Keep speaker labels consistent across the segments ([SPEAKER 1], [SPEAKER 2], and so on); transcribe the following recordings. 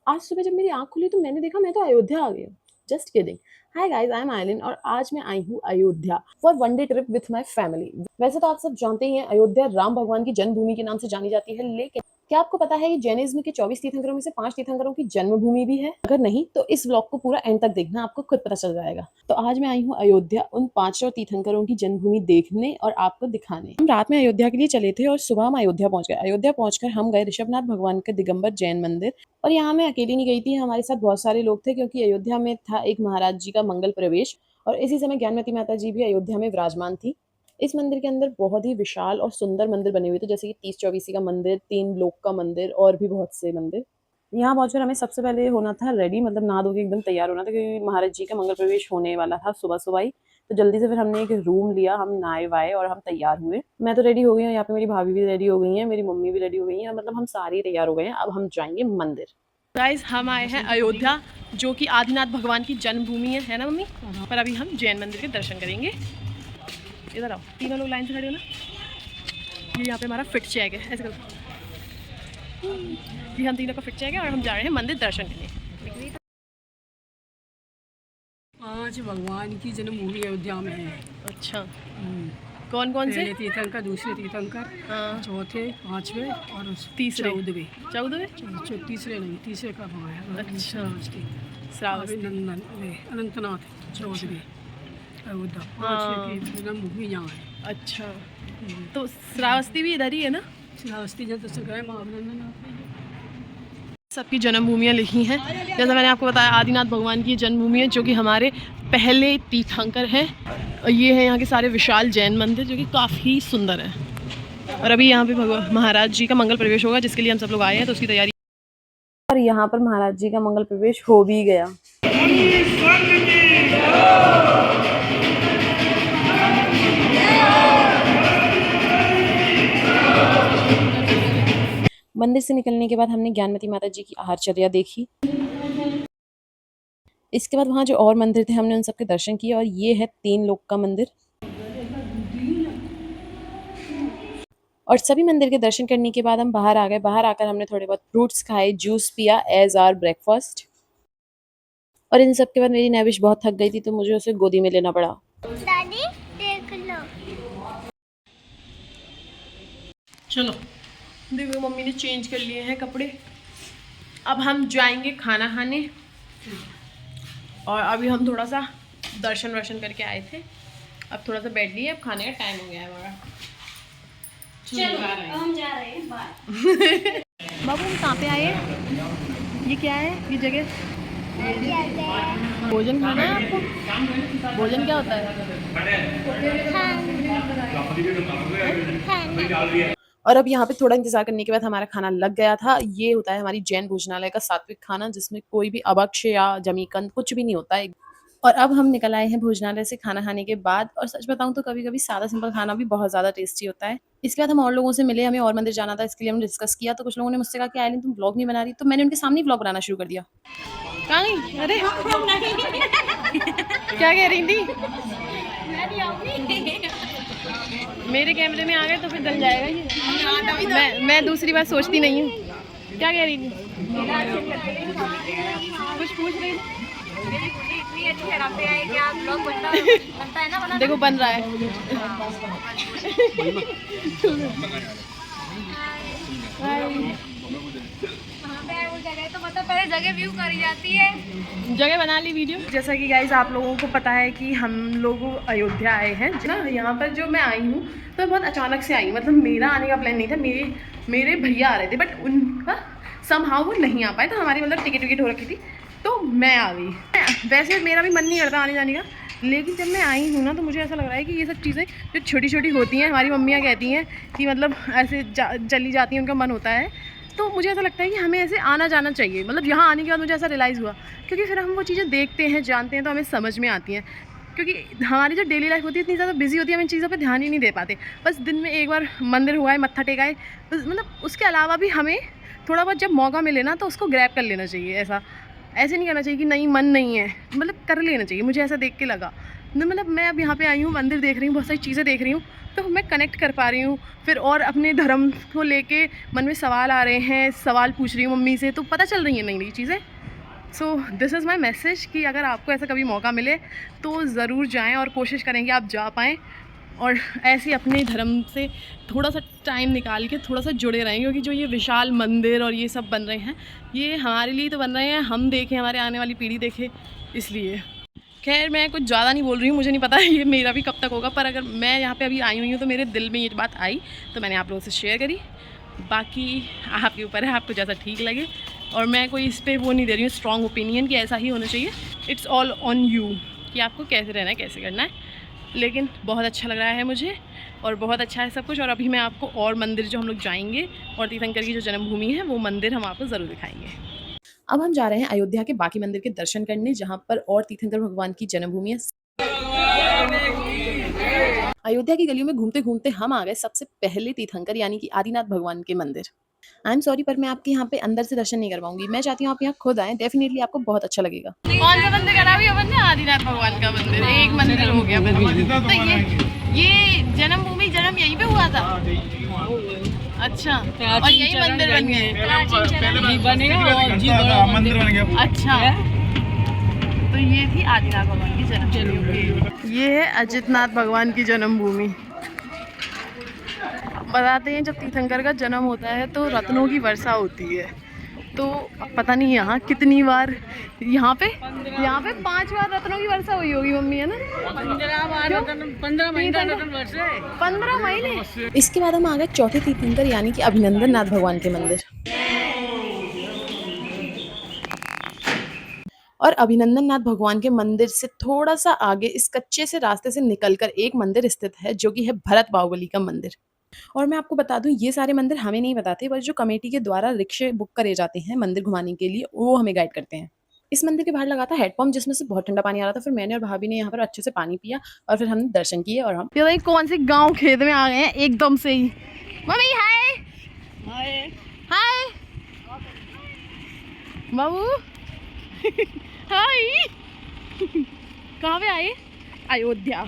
[SPEAKER 1] आज सुबह जब मेरी आँख खुली तो मैंने देखा मैं तो अयोध्या आ गई हूँ। Just kidding. Hi guys, I am Aileen और आज मैं आई हूँ Ayodhya for one day trip with my family. वैसे तो आप सब जानते ही हैं अयोध्या राम भगवान की जन्मभूमि के नाम से जानी जाती है, लेकिन क्या आपको पता है ये जैनिज्म के 24 तीर्थंकरों में से 5 तीर्थंकरों की जन्मभूमि भी है? अगर नहीं तो इस व्लॉग को पूरा एंड तक देखना, आपको खुद पता चल जाएगा। तो आज मैं आई हूँ अयोध्या उन 5 तीर्थंकरों की जन्मभूमि देखने और आपको दिखाने। हम रात में अयोध्या के लिए चले थे और सुबह हम अयोध्या पहुंच गए। अयोध्या पहुंचकर हम गए ऋषभनाथ भगवान के दिगंबर जैन मंदिर। और यहाँ मैं अकेली नहीं गई थी, हमारे साथ बहुत सारे लोग थे क्योंकि अयोध्या में था एक महाराज जी का मंगल प्रवेश और इसी समय ज्ञानमती माता जी भी अयोध्या में विराजमान थी। इस मंदिर के अंदर बहुत ही विशाल और सुंदर मंदिर बने हुए थे, जैसे कि 30-24 का मंदिर, 3 लोक का मंदिर और भी बहुत से मंदिर। यहाँ पहुंचकर हमें सबसे पहले होना था रेडी, मतलब नहा धो के एकदम तैयार होना था क्योंकि महाराज जी का मंगल प्रवेश होने वाला था सुबह सुबह ही। तो जल्दी से फिर हमने एक रूम लिया, हम नहाए वाए और हम तैयार हुए। मैं तो रेडी हो गई हूँ, यहाँ पे मेरी भाभी भी रेडी हो गई है, मेरी मम्मी भी रेडी हो गई है, मतलब हम सारे तैयार हो गए हैं। अब हम जाएंगे मंदिर। गाइस, हम आए हैं अयोध्या, जो कि आदिनाथ भगवान की जन्मभूमि है ना मम्मी? पर अभी हम जैन मंदिर के दर्शन करेंगे। इधर आओ, तीनों लोग लाइन से खड़े हो ना। ये यहाँ पे हमारा फिट चेक है, ऐसे करो। ये हम तीनों का फिट चेक है और हम जा रहे हैं मंदिर दर्शन करने।
[SPEAKER 2] आज भगवान की जन्मभूमि अयोध्या में है।
[SPEAKER 1] अच्छा, कौन कौन से?
[SPEAKER 2] पहले तीर्थंकर, दूसरे तीर्थंकर,
[SPEAKER 1] हाँ,
[SPEAKER 2] चौथे, पांचवे और
[SPEAKER 1] तीसरे,
[SPEAKER 2] 14वें। तीसरे नहीं, तीसरे का भाव है।
[SPEAKER 1] अच्छा, श्रावस्ती,
[SPEAKER 2] अभिनंदन अनंतनाथ चौधरी अयोध्या की जन्मभूमि यहाँ है।
[SPEAKER 1] अच्छा, तो श्रावस्ती भी इधर ही है ना?
[SPEAKER 2] श्रावस्ती जब तक गए माँ अभिनंदन
[SPEAKER 1] सबकी जन्मभूमियाँ लिखी हैं। जैसा मैंने आपको बताया, आदिनाथ भगवान की जन्मभूमि है जो कि हमारे पहले तीर्थंकर हैं। और ये है यहाँ के सारे विशाल जैन मंदिर जो कि काफ़ी सुंदर है। और अभी यहाँ पे महाराज जी का मंगल प्रवेश होगा, जिसके लिए हम सब लोग आए हैं, तो उसकी तैयारी। और यहाँ पर महाराज जी का मंगल प्रवेश हो भी गया। मंदिर से निकलने के बाद हमने ज्ञानमती माता जी की आहारचर्या देखी। इसके बाद वहाँ जो और मंदिर थे हमने उन सबके दर्शन किए और ये है 3 लोक का मंदिर। और सभी मंदिर के दर्शन करने के बाद हम बाहर आ गए। बाहर आकर हमने थोड़े बहुत फ्रूट्स खाए, जूस पिया एज आवर ब्रेकफास्ट। और इन सब के बाद मेरी नैविश बहुत थक गई थी तो मुझे उसे गोदी में लेना पड़ा।
[SPEAKER 3] दादी देख लो।
[SPEAKER 1] चलो, देखो मम्मी ने चेंज कर लिए हैं कपड़े। अब हम जाएंगे खाना खाने। और अभी हम थोड़ा सा दर्शन वर्शन करके आए थे, अब थोड़ा सा बैठ लिए, अब खाने का टाइम हो गया है हमारा।
[SPEAKER 3] चलो हम जा रहे हैं बाहर।
[SPEAKER 1] बाबू, हम कहाँ पे आए? ये क्या है ये जगह? भोजन खाना है आपको? भोजन क्या होता है? और अब यहाँ पे थोड़ा इंतजार करने के बाद हमारा खाना लग गया था। ये होता है हमारी जैन भोजनालय का सात्विक खाना, जिसमें कोई भी अभक्ष या जमीकंद कुछ भी नहीं होता है। और अब हम निकल आए हैं भोजनालय से खाना खाने के बाद। और सच बताऊं तो कभी कभी सादा सिंपल खाना भी बहुत ज़्यादा टेस्टी होता है। इसके बाद हम और लोगों से मिले, हमें और मंदिर जाना था, इसके लिए हमने डिस्कस किया। तो कुछ लोगों ने मुझसे कहा कि आइलिन तुम ब्लॉग नहीं बना रही, तो मैंने उनके सामने ब्लॉग बनाना शुरू कर दिया। कहाँ गई? अरे क्या कह रही थी? मेरे कैमरे में आ गए तो फिर डल जाएगा ये। मैं दूसरी बार सोचती नहीं हूँ। क्या कह रही थी? कुछ पूछ रही थी? देखो बन रहा है।
[SPEAKER 3] तो मतलब पहले जगह व्यू करी जाती है।
[SPEAKER 1] जगह बना ली वीडियो। जैसा कि गाइस आप लोगों को पता है कि हम लोग अयोध्या आए हैं ना। यहाँ पर जो मैं आई हूँ तो बहुत अचानक से आई, मतलब मेरा आने का प्लान नहीं था। मेरे भैया आ रहे थे बट उनका समहाउ वो नहीं आ पाए, तो हमारी मतलब टिकट हो रखी थी तो मैं आ गई। वैसे मेरा भी मन नहीं करता आने जाने का, लेकिन जब मैं आई हूँ ना तो मुझे ऐसा लग रहा है कि ये सब चीज़ें जो छोटी छोटी होती हैं, हमारी मम्मियाँ कहती हैं कि मतलब ऐसे चली जाती हैं, उनका मन होता है। तो मुझे ऐसा लगता है कि हमें ऐसे आना जाना चाहिए। मतलब यहाँ आने के बाद मुझे ऐसा रियलाइज़ हुआ, क्योंकि फिर हम वो चीज़ें देखते हैं, जानते हैं, तो हमें समझ में आती हैं। क्योंकि हमारी जो डेली लाइफ होती है इतनी ज़्यादा बिजी होती है, हम इन चीज़ों पे ध्यान ही नहीं दे पाते। बस दिन में एक बार मंदिर हुआ है, मत्था टेका है, मतलब उसके अलावा भी हमें थोड़ा बहुत जब मौका मिले ना तो उसको ग्रैब कर लेना चाहिए। ऐसे नहीं करना चाहिए कि नहीं मन नहीं है, मतलब कर लेना चाहिए। मुझे ऐसा देख के लगा, मतलब मैं अब यहाँ पे आई हूँ, मंदिर देख रही हूँ, बहुत सारी चीज़ें देख रही हूँ, तो मैं कनेक्ट कर पा रही हूँ। फिर और अपने धर्म को लेके मन में सवाल आ रहे हैं, सवाल पूछ रही हूँ मम्मी से, तो पता चल रही हैं नई नई चीज़ें। So this is my message कि अगर आपको ऐसा कभी मौका मिले तो ज़रूर जाएँ और कोशिश करें कि आप जा पाएँ और ऐसे अपने धर्म से थोड़ा सा टाइम निकाल के थोड़ा सा जुड़े रहें, क्योंकि जो ये विशाल मंदिर और ये सब बन रहे हैं, ये हमारे लिए तो बन रहे हैं, हम देखें, हमारे आने वाली पीढ़ी देखे, इसलिए। खैर मैं कुछ ज़्यादा नहीं बोल रही हूँ, मुझे नहीं पता ये मेरा भी कब तक होगा, पर अगर मैं यहाँ पे अभी आई हुई हूँ तो मेरे दिल में ये बात आई, तो मैंने आप लोगों से शेयर करी। बाकी आपके ऊपर है, आपको जैसा ठीक लगे, और मैं कोई इस पर वो नहीं दे रही हूँ स्ट्रॉन्ग ओपिनियन कि ऐसा ही होना चाहिए। इट्स ऑल ऑन यू कि आपको कैसे रहना है, कैसे करना है। लेकिन बहुत अच्छा लग रहा है मुझे और बहुत अच्छा है सब कुछ। और अभी मैं आपको और मंदिर जो हम लोग जाएंगे और तीर्थंकर की जो जन्मभूमि है वो मंदिर हम आपको ज़रूर दिखाएंगे। अब हम जा रहे हैं अयोध्या के बाकी मंदिर के दर्शन करने, जहाँ पर और तीर्थंकर भगवान की जन्मभूमि है। अयोध्या की गलियों में घूमते घूमते हम आ गए सबसे पहले तीर्थंकर यानी कि आदिनाथ भगवान के मंदिर। आई एम सॉरी, पर मैं आपके यहाँ पे अंदर से दर्शन नहीं कर पाऊंगी। मैं चाहती हूँ आप यहाँ खुद आएँ, डेफिनेटली आपको बहुत अच्छा लगेगा। कौन सा मंदिर करा अभी अपन ने? आदिनाथ भगवान का मंदिर। एक मंदिर हो गया तो ये जन्मभूमि जन्म यहीं पे हुआ था। अच्छा, और यही मंदिर बन गए,
[SPEAKER 2] मंदिर बन गया।
[SPEAKER 1] अच्छा, तो ये थी आदिनाथ भगवान की जन्मभूमि। ये है अजितनाथ भगवान की जन्मभूमि। बताते हैं जब तीर्थंकर का जन्म होता है तो रत्नों की वर्षा होती है। तो पता नहीं यहाँ कितनी बार, यहाँ पे 5 बार रत्नों की वर्षा हुई होगी मम्मी, है ना?
[SPEAKER 2] 15
[SPEAKER 1] महीने। इसके बाद हम आ गए चौथे तीर्थंकर यानी कि अभिनंदन नाथ भगवान के मंदिर। और अभिनंदन नाथ भगवान के मंदिर से थोड़ा सा आगे इस कच्चे से रास्ते से निकलकर एक मंदिर स्थित है जो कि है भरत बाहुबली का मंदिर। और मैं आपको बता दूं, ये सारे मंदिर हमें नहीं बताते, पर जो कमेटी के द्वारा रिक्शे बुक करे जाते हैं मंदिर घुमाने के लिए, वो हमें गाइड करते हैं। इस मंदिर के बाहर लगा था हैंडपंप जिसमें से बहुत ठंडा पानी आ रहा था। फिर मैंने और भाभी ने यहाँ पर अच्छे से पानी पिया और फिर हमने दर्शन किए और हम पता नहीं कौन से गाँव खेत में आ गए हैं एकदम से ही। मम्मी हाय हाय बाबू हाय कहाँ पे आए? अयोध्या।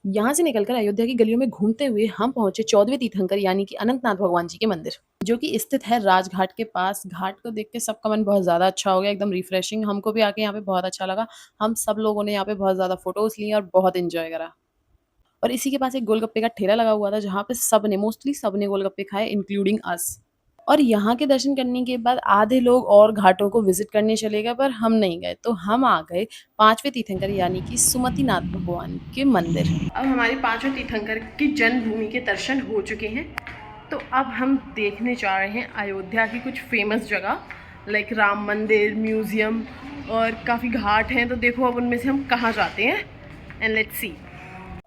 [SPEAKER 1] यहाँ से निकलकर अयोध्या की गलियों में घूमते हुए हम पहुंचे 14वें तीर्थंकर यानी कि अनंतनाथ भगवान जी के मंदिर, जो कि स्थित है राजघाट के पास। घाट को देख के सबका मन बहुत ज्यादा अच्छा हो गया, एकदम रिफ्रेशिंग। हमको भी आके यहाँ पे बहुत अच्छा लगा। हम सब लोगों ने यहाँ पे बहुत ज्यादा फोटोज लिए और बहुत एंजॉय करा। और इसी के पास एक गोलगप्पे का ठेला लगा हुआ था जहाँ पे मोस्टली सबने गोलगप्पे खाए, इंक्लूडिंग अस। और यहाँ के दर्शन करने के बाद आधे लोग और घाटों को विजिट करने चले गए, पर हम नहीं गए। तो हम आ गए 5वें तीर्थंकर यानी कि सुमतिनाथ भगवान के मंदिर। अब हमारे 5वें तीर्थंकर की जन्मभूमि के दर्शन हो चुके हैं, तो अब हम देखने जा रहे हैं अयोध्या की कुछ फेमस जगह, लाइक राम मंदिर, म्यूजियम और काफ़ी घाट हैं। तो देखो अब उनमें से हम कहाँ जाते हैं, एंड लेट्स सी।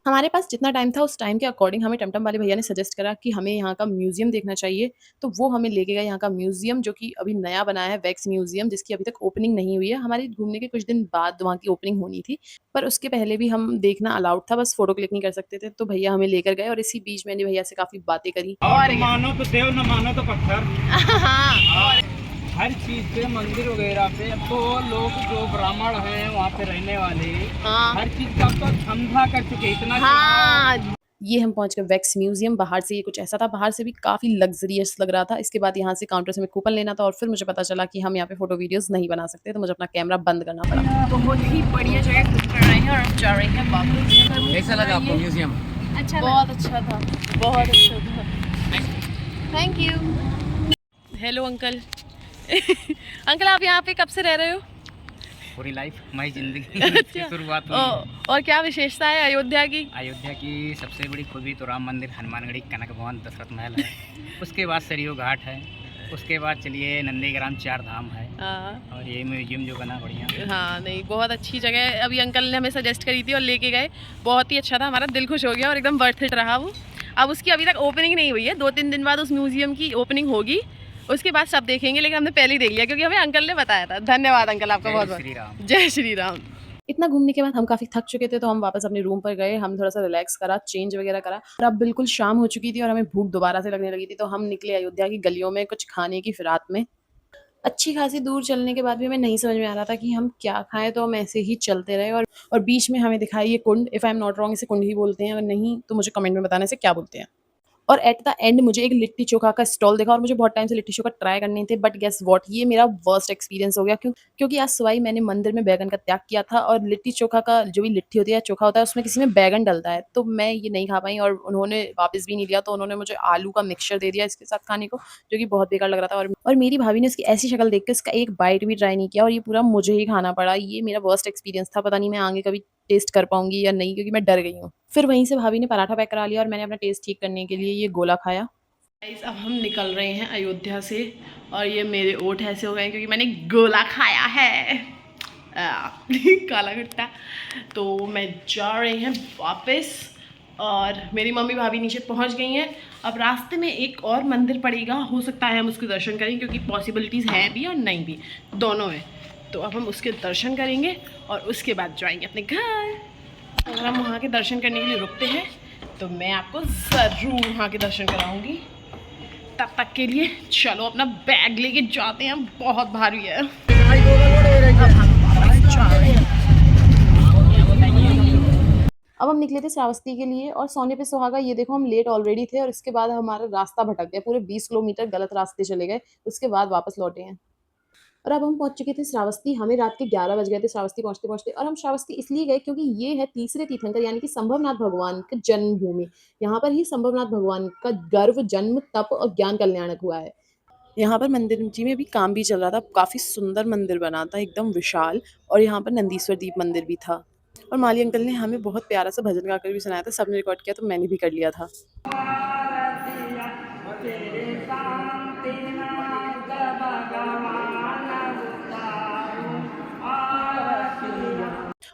[SPEAKER 1] हमारे पास जितना टाइम था उस टाइम के अकॉर्डिंग हमें टमटम वाले भैया ने सजेस्ट करा कि हमें यहाँ का म्यूजियम देखना चाहिए, तो वो हमें लेके गए यहाँ का म्यूजियम, जो कि अभी नया बना है, वैक्स म्यूजियम, जिसकी अभी तक ओपनिंग नहीं हुई है। हमारे घूमने के कुछ दिन बाद वहाँ की ओपनिंग होनी थी, पर उसके पहले भी हम देखना अलाउड था, बस फोटो क्लिक नहीं कर सकते थे। तो भैया हमें लेकर गए और इसी बीच मैंने भैया से काफ़ी बातें करी।
[SPEAKER 4] और मानो तो देव न मानो तो पत्थर।
[SPEAKER 1] हाँ,
[SPEAKER 4] हर चीज पे, मंदिर वगैरह पे अब तो लोग जो ब्राह्मण हैं वहाँ पे रहने वाले,
[SPEAKER 1] हाँ,
[SPEAKER 4] हर चीज का तो धंधा कर चुके इतना।
[SPEAKER 1] हाँ। ये हम पहुंच गए वैक्स म्यूजियम। बाहर से ये कुछ ऐसा था, बाहर से भी काफ़ी लग्जरियस लग रहा था। इसके बाद यहाँ से काउंटर से हमें कूपन लेना था और फिर मुझे पता चला कि हम यहाँ पे फोटो वीडियोस नहीं बना सकते, तो मुझे अपना कैमरा बंद करना पड़ा। बहुत ही बढ़िया जगह घूम कर रहे हैं और अब जा रहे हैं वापस।
[SPEAKER 4] कैसा लगा आपको म्यूजियम?
[SPEAKER 3] अच्छा
[SPEAKER 1] बहुत अच्छा था, बहुत अच्छा था। Thank you. Hello uncle. Uncle आप यहाँ पे कब से रह रहे हो?
[SPEAKER 4] पूरी लाइफ, हमारी जिंदगी
[SPEAKER 1] अच्छा।
[SPEAKER 4] की शुरुआत हुई।
[SPEAKER 1] और क्या विशेषता है अयोध्या की?
[SPEAKER 4] अयोध्या की सबसे बड़ी खूबी तो राम मंदिर, हनुमानगढ़ी, कनक भवन, दशरथ महल है। उसके बाद सरयू घाट है। उसके बाद चलिए नंदीग्राम, 4 धाम है। और ये म्यूजियम जो बना बढ़िया।
[SPEAKER 1] हाँ, नहीं बहुत अच्छी जगह है। अभी अंकल ने हमें सजेस्ट करी थी और लेके गए, बहुत ही अच्छा था, हमारा दिल खुश हो गया और एकदम वर्थ इट रहा वो। अब उसकी अभी तक ओपनिंग नहीं हुई है, 2-3 दिन बाद उस म्यूजियम की ओपनिंग होगी, उसके बाद सब देखेंगे, लेकिन हमने पहले ही देख लिया क्योंकि हमें अंकल ने बताया था। धन्यवाद अंकल आपका बहुत बहुत।
[SPEAKER 4] श्री राम।
[SPEAKER 1] जय श्री राम। इतना घूमने के बाद हम काफ़ी थक चुके थे, तो हम वापस अपने रूम पर गए। हम थोड़ा सा रिलैक्स करा, चेंज वगैरह करा, और अब बिल्कुल शाम हो चुकी थी और हमें भूख दोबारा से लगने लगी थी। तो हम निकले अयोध्या की गलियों में कुछ खाने की फिराक में। अच्छी खासी दूर चलने के बाद भी हमें नहीं समझ में आ रहा था कि हम क्या खाएँ, तो हम ऐसे ही चलते रहे और बीच में हमें दिखा ये कुंड, if I am not wrong इसे कुंड ही बोलते हैं, अगर नहीं तो मुझे कमेंट में बताना इसे क्या बोलते हैं। और एट द एंड मुझे एक लिट्टी चोखा का स्टॉल दिखा और मुझे बहुत टाइम से लिट्टी चोखा ट्राई करने थे, बट गेस व्हाट, ये मेरा वर्स्ट एक्सपीरियंस हो गया क्योंकि आज सुबह ही मैंने मंदिर में बैगन का त्याग किया था और लिट्टी चोखा का जो भी लिट्टी होती है, चोखा होता है, उसमें किसी ने बैगन डलता है, तो मैं ये नहीं खा पाई और उन्होंने वापस भी नहीं लिया, तो उन्होंने मुझे आलू का मिक्सचर दे दिया इसके साथ खाने को, जो कि बहुत बेकार लग रहा था। और मेरी भाभी ने उसकी ऐसी शक्ल देख के इसका एक बाइट भी ट्राई नहीं किया और ये पूरा मुझे ही खाना पड़ा। ये मेरा वर्स्ट एक्सपीरियंस था, पता नहीं मैं आगे कभी टेस्ट कर पाऊंगी या नहीं, क्योंकि मैं डर गई हूँ। फिर वहीं से भाभी ने पराठा पैक करा लिया और मैंने अपना टेस्ट ठीक करने के लिए ये गोला खाया। गाइस अब हम निकल रहे हैं अयोध्या से और ये मेरे ओठ ऐसे हो गए हैं क्योंकि मैंने गोला खाया है काला खट्टा। तो मैं जा रहे हैं वापस और मेरी मम्मी भाभी नीचे पहुंच गई हैं। अब रास्ते में एक और मंदिर पड़ेगा, हो सकता है हम उसके दर्शन करें क्योंकि पॉसिबिलिटीज़ हैं भी और नहीं भी, दोनों है। तो अब हम उसके दर्शन करेंगे और उसके बाद जाएंगे अपने घर। अगर हम वहाँ के दर्शन करने के लिए रुकते हैं तो मैं आपको ज़रूर वहाँ के दर्शन कराऊंगी। तब तक के लिए चलो अपना बैग लेके जाते हैं, बहुत भारी है। अब हम निकले थे श्रावस्ती के लिए और सोने पे सुहागा, ये देखो हम लेट ऑलरेडी थे और इसके बाद हमारा रास्ता भटक गया, पूरे 20 किलोमीटर गलत रास्ते चले गए, उसके बाद वापस लौटे हैं। और अब हम पहुंच चुके थे श्रावस्ती, हमें रात के 11 बज गए थे श्रावस्ती पहुंचते पहुंचते। और हम श्रावस्ती इसलिए गए क्योंकि ये है तीसरे तीर्थंकर यानी कि संभवनाथ भगवान का जन्मभूमि। यहाँ पर ही संभवनाथ भगवान का गर्भ, जन्म, तप और ज्ञान कल्याणक हुआ है। यहाँ पर मंदिर जी में भी काम भी चल रहा था, काफ़ी सुंदर मंदिर बना था, एकदम विशाल। और यहाँ पर नंदीश्वर दीप मंदिर भी था और माली अंकल ने हमें बहुत प्यारा सा भजन गाकर भी सुनाया था, सबने रिकॉर्ड किया तो मैंने भी कर लिया था।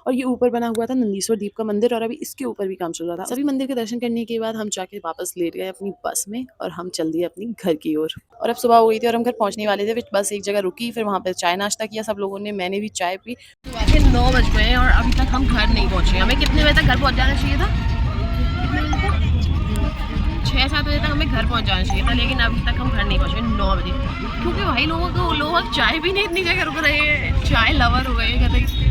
[SPEAKER 1] और ये ऊपर बना हुआ था नंदीश्वर दीप का मंदिर और अभी इसके ऊपर भी काम चल रहा था। सभी मंदिर के दर्शन करने के बाद हम जाके वापस लेट गए अपनी बस में और हम चल दिए अपनी घर की ओर। और अब सुबह हो गई थी और हम घर पहुंचने वाले थे, बस एक जगह रुकी, फिर वहाँ पर चाय नाश्ता किया सब लोगों ने, मैंने भी चाय पी। सुबह के 9 बज गए और अभी तक हम घर नहीं पहुँचे। हमें कितने बजे तक घर पहुँच जाना चाहिए था? 6-7 बजे तक हमें घर पहुँच जाना चाहिए था, लेकिन अभी तक हम घर नहीं पहुँचे 9 बजे, क्योंकि भाई लोग चाय भी नहीं इतनी जगह रुक रहे हैं, चाय लवर हो गए कहते।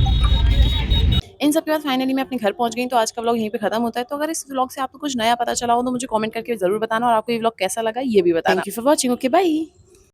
[SPEAKER 1] इन सब के बाद फाइनली मैं अपने घर पहुंच गई, तो आज का व्लॉग यहीं पे खत्म होता है। तो अगर इस व्लॉग से आपको कुछ नया पता चला हो तो मुझे कमेंट करके ज़रूर बताना और आपको ये व्लॉग कैसा लगा ये भी बताना। Thank you for watching, okay bye.